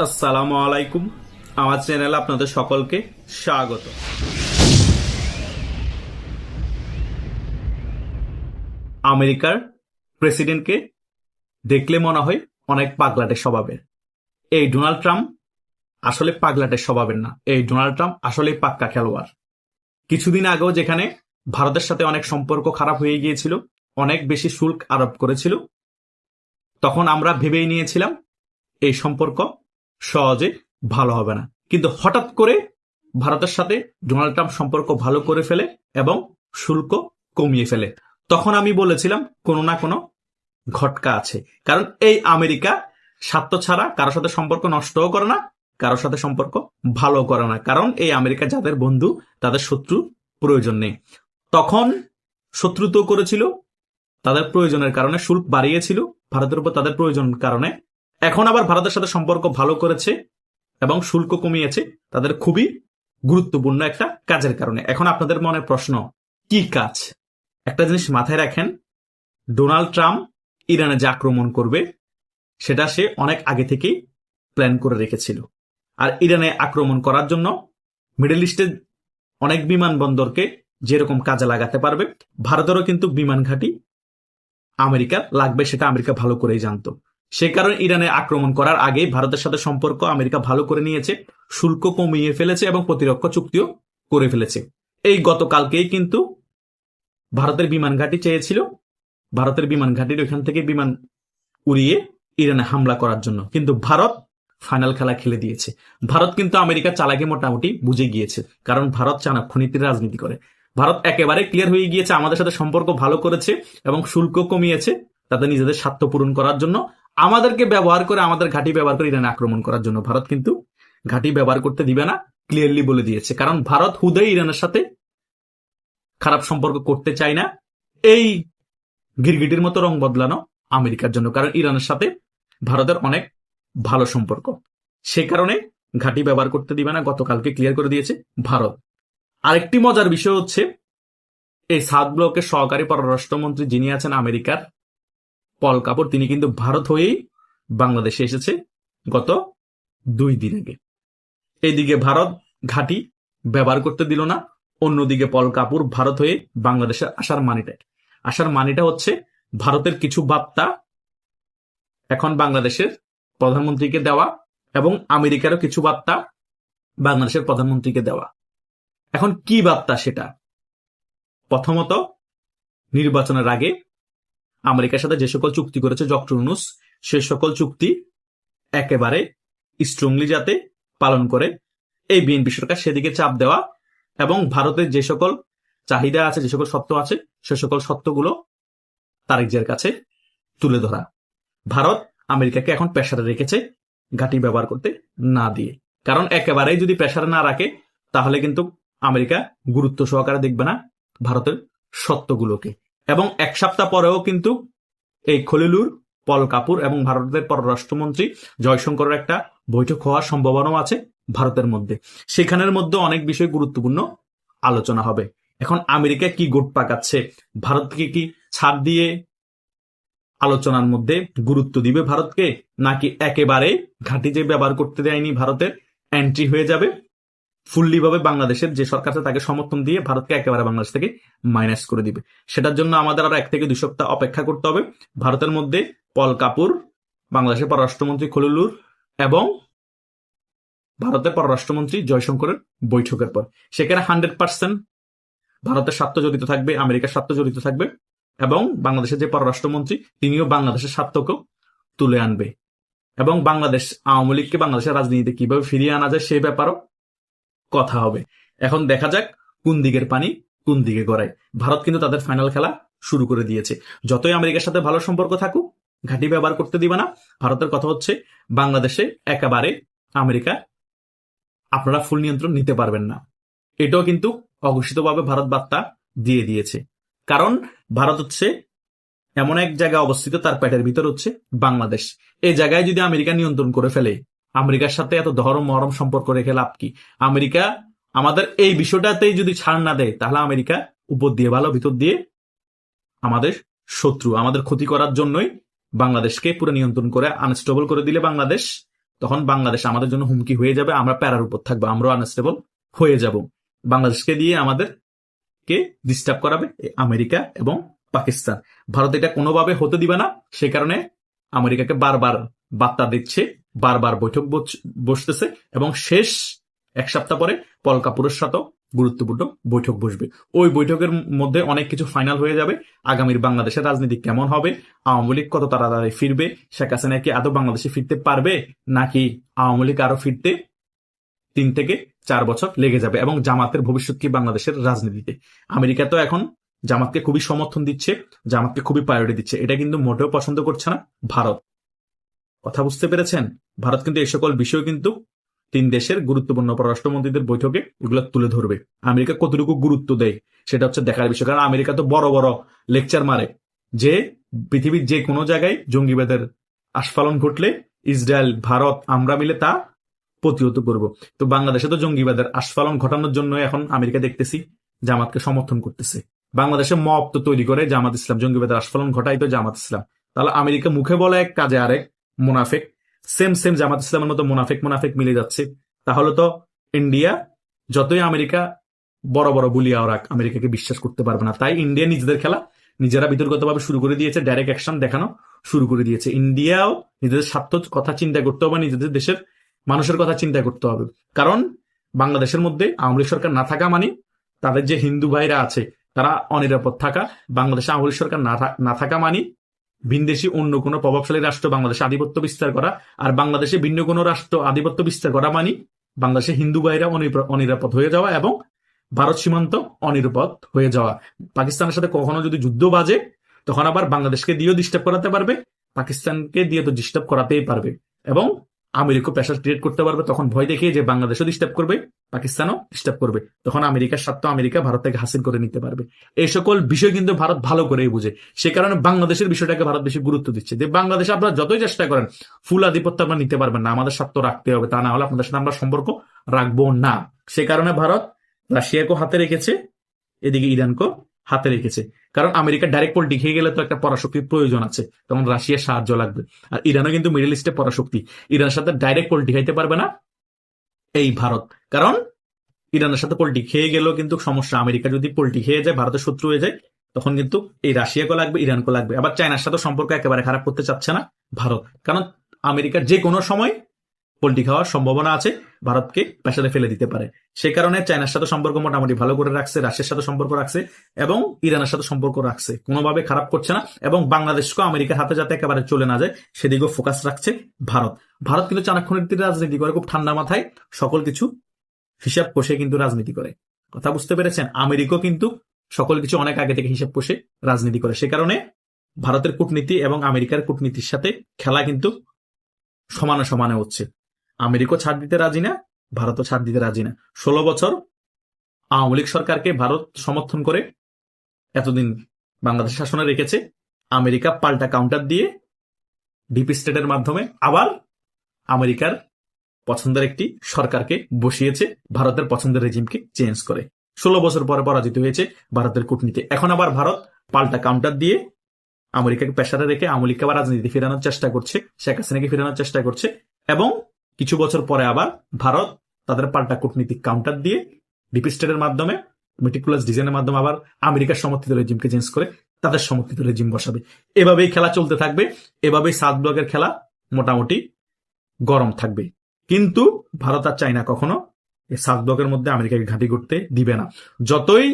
আসসালামু আলাইকুম। আমার চ্যানেলে আপনাদের সকলকে স্বাগত। আমেরিকার প্রেসিডেন্টকে দেখলে মনে হয় অনেক পাগলাটে স্বভাবের। এই ডোনাল্ড ট্রাম্প আসলে পাগলাটে স্বভাবের না, এই ডোনাল্ড ট্রাম্প আসলে পাক্কা খেলোয়াড়। কিছুদিন আগেও যেখানে ভারতের সাথে অনেক সম্পর্ক খারাপ হয়ে গিয়েছিল, অনেক বেশি শুল্ক আরোপ করেছিল, তখন আমরা ভেবেই নিয়েছিলাম এই সম্পর্ক সহজে ভালো হবে না। কিন্তু হঠাৎ করে ভারতের সাথে ডোনাল্ড ট্রাম্প সম্পর্ক ভালো করে ফেলে এবং শুল্ক কমিয়ে ফেলে। তখন আমি বলেছিলাম কোনো না কোনো ঘটকা আছে, কারণ এই আমেরিকা স্বার্থ ছাড়া কারোর সাথে সম্পর্ক নষ্টও করে না, কারোর সাথে সম্পর্ক ভালো করে না। কারণ এই আমেরিকা যাদের বন্ধু তাদের শত্রু প্রয়োজন নেই। তখন শত্রুতা করেছিল তাদের প্রয়োজনের কারণে, শুল্ক বাড়িয়েছিল ভারতের উপর তাদের প্রয়োজনের কারণে। এখন আবার ভারতের সাথে সম্পর্ক ভালো করেছে এবং শুল্ক কমিয়েছে তাদের খুবই গুরুত্বপূর্ণ একটা কাজের কারণে। এখন আপনাদের মনে প্রশ্ন, কি কাজ? একটা জিনিস মাথায় রাখেন, ডোনাল্ড ট্রাম্প ইরানে যে আক্রমণ করবে সেটা সে অনেক আগে থেকেই প্ল্যান করে রেখেছিল। আর ইরানে আক্রমণ করার জন্য মিডল ইস্টের অনেক বিমানবন্দরকে যেরকম কাজে লাগাতে পারবে, ভারতেরও কিন্তু বিমান ঘাঁটি আমেরিকা লাগবে, সেটা আমেরিকা ভালো করেই জানতো। সে কারণে ইরানে আক্রমণ করার আগে ভারতের সাথে সম্পর্ক আমেরিকা ভালো করে নিয়েছে, শুল্ক কমিয়ে ফেলেছে এবং প্রতিরক্ষা চুক্তিও করে ফেলেছে। এই গতকালকেই কিন্তু ভারতের বিমান ঘাঁটি চেয়েছিল, ভারতের বিমান ঘাঁটির ওইখান থেকে বিমান উড়িয়ে ইরানে হামলা করার জন্য, কিন্তু ভারত ফাইনাল খেলা খেলে দিয়েছে। ভারত কিন্তু আমেরিকা চালাকি মোটামুটি বুঝে গিয়েছে, কারণ ভারত চাণক্য নীতির রাজনীতি করে। ভারত একেবারে ক্লিয়ার হয়ে গিয়েছে, আমাদের সাথে সম্পর্ক ভালো করেছে এবং শুল্ক কমিয়েছে তাদের নিজেদের স্বার্থ পূরণ করার জন্য, আমাদেরকে ব্যবহার করে, আমাদের ঘাঁটি ব্যবহার করে ইরানে আক্রমণ করার জন্য। ভারত কিন্তু ঘাঁটি ব্যবহার করতে দিবে না, ক্লিয়ারলি বলে দিয়েছে। কারণ ভারত হুদাই ইরানের সাথে খারাপ সম্পর্ক করতে চায় না, এই গিরগিটির মতো রং বদলানো আমেরিকার জন্য। কারণ ইরানের সাথে ভারতের অনেক ভালো সম্পর্ক, সে কারণে ঘাঁটি ব্যবহার করতে দিবে না, গতকালকে ক্লিয়ার করে দিয়েছে ভারত। আরেকটি মজার বিষয় হচ্ছে, এই সাউথ ব্লকের সহকারী পররাষ্ট্রমন্ত্রী যিনি আছেন আমেরিকার, পল কাপুর, তিনি কিন্তু ভারত হয়েই বাংলাদেশে এসেছে গত 2 দিন আগে। এইদিকে ভারত ঘাঁটি ব্যবহার করতে দিল না, অন্যদিকে পল কাপুর ভারত হয়ে বাংলাদেশে আসার মানিটা হচ্ছে ভারতের কিছু বার্তা এখন বাংলাদেশের প্রধানমন্ত্রীকে দেওয়া এবং আমেরিকারও কিছু বার্তা বাংলাদেশের প্রধানমন্ত্রীকে দেওয়া। এখন কি বার্তা সেটা? প্রথমত, নির্বাচনের আগে আমেরিকার সাথে যে সকল চুক্তি করেছে ডক্টর ইউনূস, সে সকল চুক্তি একেবারে স্ট্রংলি যাতে পালন করে, এই বিএনপি সরকার সেদিকে চাপ দেওয়া এবং ভারতের যে সকল চাহিদা আছে, যে সকল সত্য আছে, সে সকল সত্যগুলো তারেক জিয়ার কাছে তুলে ধরা। ভারত আমেরিকাকে এখন প্রেসারে রেখেছে ঘাঁটি ব্যবহার করতে না দিয়ে, কারণ একেবারেই যদি প্রেসারে না রাখে তাহলে কিন্তু আমেরিকা গুরুত্ব সহকারে দেখবে না ভারতের সত্যগুলোকে। এবং 1 সপ্তাহ পরেও কিন্তু এই খলিলুর, পল কাপুর এবং ভারতের পররাষ্ট্রমন্ত্রী জয়শঙ্করের একটা বৈঠক হওয়ার সম্ভাবনাও আছে ভারতের মধ্যে। সেখানের মধ্যে অনেক বিষয় গুরুত্বপূর্ণ আলোচনা হবে। এখন আমেরিকা কি গোট পাকাচ্ছে, ভারতকে কি ছাড় দিয়ে আলোচনার মধ্যে গুরুত্ব দিবে ভারতকে, নাকি একেবারে ঘাঁটি যে ব্যবহার করতে দেয়নি ভারতের এন্ট্রি হয়ে যাবে ফুললি ভাবে বাংলাদেশের যে সরকার আছে তাকে সমর্থন দিয়ে ভারতকে একেবারে বাংলাদেশ থেকে মাইনাস করে দিবে। সেটার জন্য আমাদের আরো 1 থেকে 2 সপ্তাহ অপেক্ষা করতে হবে। ভারতের মধ্যে পল কাপুর, বাংলাদেশের পররাষ্ট্রমন্ত্রী খলিলুর এবং ভারতের পররাষ্ট্রমন্ত্রী জয়শঙ্করের বৈঠকের পর সেখানে 100% ভারতের স্বার্থ জড়িত থাকবে, আমেরিকার স্বার্থ জড়িত থাকবে এবং বাংলাদেশের যে পররাষ্ট্রমন্ত্রী তিনিও বাংলাদেশের স্বার্থকেও তুলে আনবে এবং বাংলাদেশ আওয়ামী লীগকে বাংলাদেশের রাজনীতিতে কিভাবে ফিরিয়ে আনা যায় সে ব্যাপারও কথা হবে। এখন দেখা যাক কোন দিকের পানি কোন দিকে গড়ায়। ভারত কিন্তু তাদের ফাইনাল খেলা শুরু করে দিয়েছে। যতই আমেরিকার সাথে ভালো সম্পর্ক থাকুক, ঘাঁটি ব্যবহার করতে দিবে না। ভারতের কথা হচ্ছে বাংলাদেশে একেবারে আমেরিকা আপনারা ফুল নিয়ন্ত্রণ নিতে পারবেন না। এটাও কিন্তু অঘোষিতভাবে ভারত বার্তা দিয়ে দিয়েছে। কারণ ভারত হচ্ছে এমন এক জায়গায় অবস্থিত, তার পেটের ভিতর হচ্ছে বাংলাদেশ। এই জায়গায় যদি আমেরিকা নিয়ন্ত্রণ করে ফেলে, আমেরিকার সাথে এত ধরম মহরম সম্পর্ক রেখে লাভ কি? আমেরিকা আমাদের এই বিষয়টাতেই যদি ছাড় না দেয়, তাহলে আমেরিকা উপর দিয়ে ভালো, ভিতর দিয়ে আমাদের শত্রু, আমাদের ক্ষতি করার জন্যই বাংলাদেশকে পুরো নিয়ন্ত্রণ করে আনস্টেবল করে দিলে বাংলাদেশ, তখন বাংলাদেশ আমাদের জন্য হুমকি হয়ে যাবে, আমরা প্যারার উপর থাকবো, আমরাও আনস্টেবল হয়ে যাব। বাংলাদেশকে দিয়ে আমাদেরকে ডিস্টার্ব করাবে আমেরিকা এবং পাকিস্তান। ভারত এটা কোনোভাবে হতে দিবে না, সে কারণে আমেরিকাকে বারবার বার্তা দিচ্ছে, বারবার বৈঠক বসতেছে, এবং শেষ এক সপ্তাহ পরে পল কাপুরের সাথেও গুরুত্বপূর্ণ বৈঠক বসবে। ওই বৈঠকের মধ্যে অনেক কিছু ফাইনাল হয়ে যাবে। আগামীর বাংলাদেশের রাজনীতি কেমন হবে, আওয়ামী লীগ কত তাড়াতাড়ি ফিরবে, শেখ হাসিনা কি আদৌ বাংলাদেশে ফিরতে পারবে, নাকি আওয়ামী লীগ আরো ফিরতে 3 থেকে 4 বছর লেগে যাবে, এবং জামাতের ভবিষ্যৎ কি বাংলাদেশের রাজনীতিতে। আমেরিকা তো এখন জামাতকে খুবই সমর্থন দিচ্ছে, জামাতকে খুবই প্রায়োরিটি দিচ্ছে, এটা কিন্তু মোটেও পছন্দ করছে না ভারত। কথা বুঝতে পেরেছেন? ভারত কিন্তু এই সকল বিষয় কিন্তু 3 দেশের গুরুত্বপূর্ণ পররাষ্ট্রমন্ত্রীদের বৈঠকে এগুলো তুলে ধরবে। আমেরিকা কতটুকু গুরুত্ব দেয় সেটা হচ্ছে দেখার বিষয়, কারণ আমেরিকা তো বড় বড় লেকচার মারে যে পৃথিবীর যে কোনো জায়গায় জঙ্গিবাদের আস্ফালন ঘটলে ইসরায়েল, ভারত আমরা মিলে তা প্রতিহত করব। তো বাংলাদেশে তো জঙ্গিবাদের আস্ফালন ঘটানোর জন্য এখন আমেরিকা দেখতেছি জামাতকে সমর্থন করতেছে। বাংলাদেশে মব তো তৈরি করে জামাত ইসলাম, জঙ্গিবাদের আস্ফালন ঘটাই তো জামাত ইসলাম। তাহলে আমেরিকা মুখে বলে এক, কাজে আরেক, মুনাফেক। সেম জামাত ইসলামের মতো মুনাফেক মিলে যাচ্ছে। তাহলে তো ইন্ডিয়া যতই আমেরিকা বড় বড় বলিয়া ওরা আমেরিকাকে বিশ্বাস করতে পারবে না। তাই ইন্ডিয়া নিজেদের খেলা নিজেরা বিতর্কতভাবে শুরু করে দিয়েছে, ডাইরেক্ট অ্যাকশন দেখানো শুরু করে দিয়েছে। ইন্ডিয়াও নিজেদের স্বার্থ কথা চিন্তা করতে হবে, নিজেদের দেশের মানুষের কথা চিন্তা করতে হবে। কারণ বাংলাদেশের মধ্যে আওয়ামী লীগ সরকার না থাকা মানে তাদের যে হিন্দু ভাইরা আছে তারা অনিরাপদ থাকা, বাংলাদেশে আওয়ামী লীগ সরকার না থাকা মানে ভিনদেশি অন্য কোনো প্রভাবশালী রাষ্ট্র বাংলাদেশে আধিপত্য বিস্তার করা, আর বাংলাদেশে ভিন্ন কোনো রাষ্ট্র আধিপত্য বিস্তার করা মানে বাংলাদেশে হিন্দু ভাইরা অনিরাপদ হয়ে যাওয়া এবং ভারত সীমান্ত অনিরাপদ হয়ে যাওয়া। পাকিস্তানের সাথে কখনো যদি যুদ্ধ বাজে তখন আবার বাংলাদেশকে দিয়েও ডিস্টার্ব করাতে পারবে, পাকিস্তানকে দিয়ে তো ডিস্টার্ব করাতেই পারবে, এবং আমেরিকা প্রেশার ক্রিয়েট করতে পারবে। তখন ভয় দেখিয়ে যে বাংলাদেশও ডিস্টার্ব করবে, পাকিস্তানও ডিস্টার্ব করবে, তখন আমেরিকার স্বার্থ আমেরিকা ভারত থেকে হাসিল করে নিতে পারবে। এই সকল বিষয় কিন্তু ভারত ভালো করেই বুঝে, সে কারণে বাংলাদেশের বিষয়টাকে ভারত বেশি গুরুত্ব দিচ্ছে যে বাংলাদেশে আপনারা যতই চেষ্টা করেন ফুল আধিপত্য আপনারা নিতে পারবেন না, আমাদের স্বার্থ রাখতে হবে, তা না হলে আপনাদের সাথে আমরা সম্পর্ক রাখবো না। সে কারণে ভারত রাশিয়াকেও হাতে রেখেছে, এদিকে ইরানকেও হাতে রেখেছে। কারণ আমেরিকা ডাইরেক্ট পলিটিক হয়ে গেলে তো একটা পরাশক্তির প্রয়োজন আছে, তখন রাশিয়ার সাহায্য লাগবে। আর ইরানও কিন্তু মিডল ইস্টে পরাশক্তি, ইরানের সাথে ডাইরেক্ট পলিটিক খাইতে পারবে না এই ভারত, কারণ ইরানের সাথে পলিটিক খেয়ে গেলেও কিন্তু সমস্যা। আমেরিকা যদি পলিটিক খেয়ে যায়, ভারতের শত্রু হয়ে যায়, তখন কিন্তু এই রাশিয়াকে লাগবে, ইরানকে লাগবে। আবার চায়নার সাথে সম্পর্ক একেবারে খারাপ করতে চাচ্ছে না ভারত, কারণ আমেরিকার যে কোনো সময় পলিটিক হওয়ার সম্ভাবনা আছে, ভারতকে পেশাতে ফেলে দিতে পারে। সে কারণে চায়নার সাথে সম্পর্ক মোটামুটি ভালো করে রাখছে, রাশিয়ার সাথে সম্পর্ক রাখছে এবং ইরানের সাথে সম্পর্ক রাখছে, কোনোভাবে খারাপ করছে না। এবং বাংলাদেশকেও আমেরিকার হাতে যাতে একেবারে চলে না যায় সেদিকেও ফোকাস রাখছে ভারত। ভারত কিন্তু চাণক্যনীতির রাজনীতি করে, খুব ঠান্ডা মাথায় সকল কিছু হিসাব কষে কিন্তু রাজনীতি করে। কথা বুঝতে পেরেছেন? আমেরিকাও কিন্তু সকল কিছু অনেক আগে থেকে হিসাব কষে রাজনীতি করে। সে কারণে ভারতের কূটনীতি এবং আমেরিকার কূটনীতির সাথে খেলা কিন্তু সমানে সমানে হচ্ছে। আমেরিকা ছাড় দিতে রাজি না, ভারতও ছাড় দিতে রাজি না। 16 বছর আওয়ামী লীগ সরকারকে ভারত সমর্থন করে এতদিন বাংলাদেশ শাসনে রেখেছে, আমেরিকা পাল্টা কাউন্টার দিয়ে ডিপ স্টেটের মাধ্যমে আবার আমেরিকার পছন্দের একটি সরকারকে বসিয়েছে, ভারতের পছন্দের রেজিমকে চেঞ্জ করে। 16 বছর পরে পরাজিত হয়েছে ভারতের কূটনীতি। এখন আবার ভারত পাল্টা কাউন্টার দিয়ে আমেরিকাকে প্রেসারে রেখে আওয়ামী লীগকে আবার রাজনীতি ফেরানোর চেষ্টা করছে, শেখ হাসিনাকে ফেরানোর চেষ্টা করছে, এবং কিছু বছর পরে আবার ভারত তাদের পাল্টা কূটনীতিক কাউন্টার দিয়ে ডিপ স্টেটের মাধ্যমে মেটিকুলাস ডিজাইনের মাধ্যমে আবার আমেরিকার সমর্থিত রেজিমকে চেঞ্জ করে তাদের সমর্থিত রেজিম বসাবে। এভাবেই খেলা চলতে থাকবে, এভাবেই সাউথ ব্লকের খেলা মোটামুটি গরম থাকবে। কিন্তু ভারত আর চায়না কখনো এই সাউথ ব্লকের মধ্যে আমেরিকাকে ঘাঁটি করতে দিবে না। যতই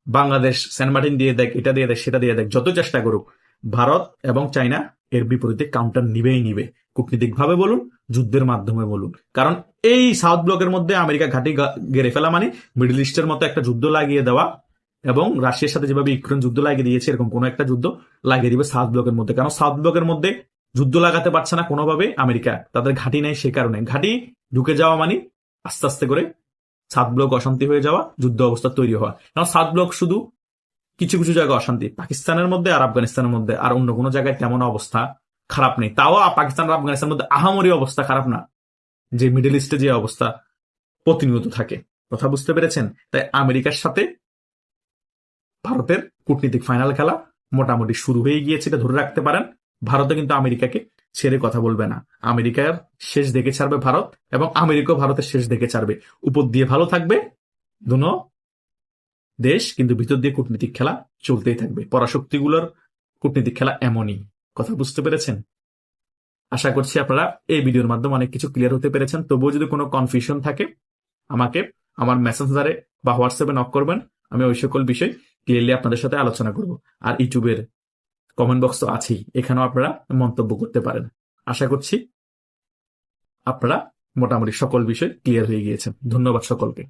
বাংলাদেশ সেন্ট মার্টিন দিয়ে দেখ, এটা দিয়ে দেখ, সেটা দিয়ে দেখ, যত চেষ্টা করুক, ভারত এবং চায়না এর বিপরীতে কাউন্টার নিবেই নিবে, কূটনীতিক ভাবে বলুন, যুদ্ধের মাধ্যমে বলুন। কারণ এই সাউথ ব্লকের মধ্যে আমেরিকা ঘাঁটি গেড়ে ফেলা মানে মিডল ইস্টের মতো একটা যুদ্ধ লাগিয়ে দেওয়া, এবং রাশিয়ার সাথে যেভাবে ইউক্রেন যুদ্ধ লাগিয়ে দিয়েছে এরকম কোন একটা যুদ্ধ লাগিয়ে দিবে সাউথ ব্লকের মধ্যে। কারণ সাউথ ব্লকের মধ্যে যুদ্ধ লাগাতে পারছে না কোনোভাবে আমেরিকা, তাদের ঘাঁটি নেই, সে কারণে ঘাঁটি ঢুকে যাওয়া মানে আস্তে আস্তে করে সাউথ ব্লক অশান্তি হয়ে যাওয়া, যুদ্ধ অবস্থা তৈরি হওয়া। কারণ সাউথ ব্লক শুধু কিছু কিছু জায়গায় অশান্তি, পাকিস্তানের মধ্যে আর আফগানিস্তানের মধ্যে, আর অন্য কোনো জায়গায় তেমন অবস্থা খারাপ নেই। তাও পাকিস্তান আর আফগানিস্তানের মধ্যে আহামরি অবস্থা খারাপ না, যে মিডল ইস্টে যে অবস্থা প্রতিনিয়ত থাকে। কথা বুঝতে পেরেছেন? তাই আমেরিকার সাথে ভারতের কূটনীতিক ফাইনাল খেলা মোটামুটি শুরু হয়ে গিয়েছে, এটা ধরে রাখতে পারেন। ভারতে কিন্তু আমেরিকাকে ছেড়ে কথা বলবে না। আমেরিকার শেষ দেখে ছাড়বে ভারত, এবং আমেরিকাও ভারতের শেষ দেখে ছাড়বে। উপর দিয়ে ভালো থাকবে দুনো দেশ, কিন্তু ভিতর দিয়ে কূটনীতিক খেলা চলতেই থাকবে। পরাশক্তিগুলোর কূটনীতিক খেলা এমনই। কথা বুঝতে পেরেছেন? আশা করছি আপনারা এই ভিডিওর মাধ্যমে অনেক কিছু ক্লিয়ার হতে পেরেছেন। তবুও যদি কোনো কনফিউশন থাকে আমাকে আমার মেসেঞ্জারে বা হোয়াটসঅ্যাপে নক করবেন। আমি ওই সকল বিষয় ক্লিয়ারলি আপনাদের সাথে আলোচনা করব। আর ইউটিউবের কমেন্ট বক্স তো আছেই, এখানেও আপনারা মন্তব্য করতে পারেন। আশা করছি আপনারা মোটামুটি সকল বিষয় ক্লিয়ার হয়ে গিয়েছেন। ধন্যবাদ সকলকে।